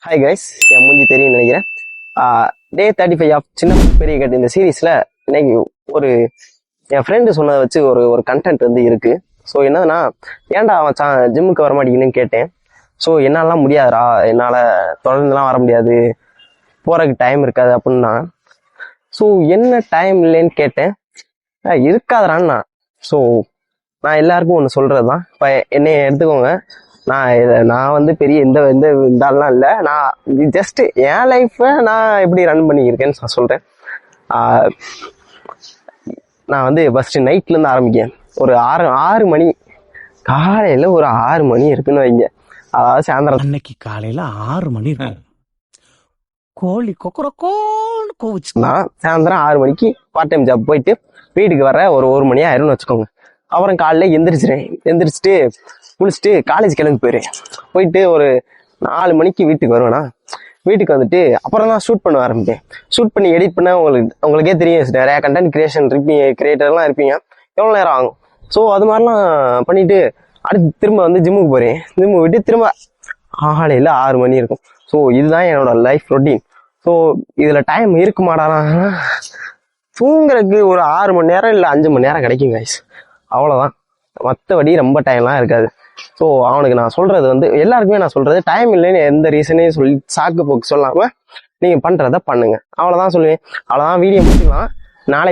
Hi guys, என் மூஞ்சி தெரியும் நினைக்கிறேன். டே 35 ஆஃப் சின்ன பெரிய கட்டு இந்த சீரீஸில் இன்னைக்கு ஒரு என் ஃப்ரெண்டு சொன்னதை வச்சு ஒரு கண்டென்ட் வந்து இருக்குது. ஸோ என்னதுன்னா, ஏன்டா அவன் ஜிம்முக்கு வர மாட்டேங்குன்னு கேட்டேன். ஸோ என்னாலலாம் முடியாதுடா, என்னால் தொடர்ந்துலாம் வர முடியாது, போகிறதுக்கு டைம் இருக்காது அப்படின்னா. ஸோ என்ன டைம் இல்லைன்னு கேட்டேன். இருக்காதரான்னா. ஸோ நான் எல்லாருக்கும் ஒன்று சொல்கிறது தான். இப்போ என்னைய எடுத்துக்கோங்க, நான் வந்து பெரிய இந்த இதாலாம் இல்லை. நான் ஜஸ்ட் என் லைஃப்பை நான் எப்படி ரன் பண்ணியிருக்கேன்னு நான் சொல்கிறேன். நான் வந்து ஃபஸ்ட்டு நைட்லேருந்து ஆரம்பிக்கேன். ஒரு ஆறு மணி காலையில் ஒரு 6 மணி இருக்குன்னு வைங்க. அதாவது சாயந்தரம் அன்னைக்கு காலையில் 6 மணி இருக்கும். கோழி கொக்கரக்கோன்னு கோவிச்சு. நான் சாயந்தரம் 6 மணிக்கு பார்ட் டைம் ஜாப் போயிட்டு வீட்டுக்கு வர ஒரு மணி ஆயிரும்னு வச்சுக்கோங்க. அப்புறம் காலையில் எந்திரிச்சிட்டு குளிச்சுட்டு காலேஜ் கிளம்பி போயிட்டு ஒரு 4 மணிக்கு வீட்டுக்கு வருவேனா. வீட்டுக்கு வந்துட்டு அப்புறம் தான் ஷூட் பண்ண ஆரம்பிப்பேன். ஷூட் பண்ணி எடிட் பண்ண உங்களுக்கே தெரியும், நிறையா கண்டென்ட் கிரியேட்டர்லாம் இருப்பீங்க, எவ்வளோ நேரம் ஆகும். ஸோ அது மாதிரிலாம் பண்ணிட்டு அடுத்து திரும்ப வந்து ஜிம்முக்கு போகிறேன். ஜிம்மு விட்டு திரும்ப காலையில் 6 மணி இருக்கும். ஸோ இதுதான் என்னோட லைஃப் ரொட்டீன். ஸோ இதில் டைம் இருக்கு மாட்டானா, தூங்குறதுக்கு ஒரு 6 மணி நேரம் இல்லை 5 மணி நேரம் கிடைக்கும் கைஸ், அவ்வளோதான். மற்றபடி ரொம்ப டைம்லாம் இருக்காது. ஸோ அவனுக்கு நான் சொல்கிறது வந்து, எல்லாருக்குமே நான் சொல்கிறது, டைம் இல்லைன்னு எந்த ரீசனையும் சொல்லி சாக்கு போக்கு சொல்லாமல் நீங்கள் பண்ணுறத பண்ணுங்க, அவ்வளோதான் சொல்லுவேன். அவ்வளோதான், வீடியோ முடிச்சுக்கலாம். நாளைக்கு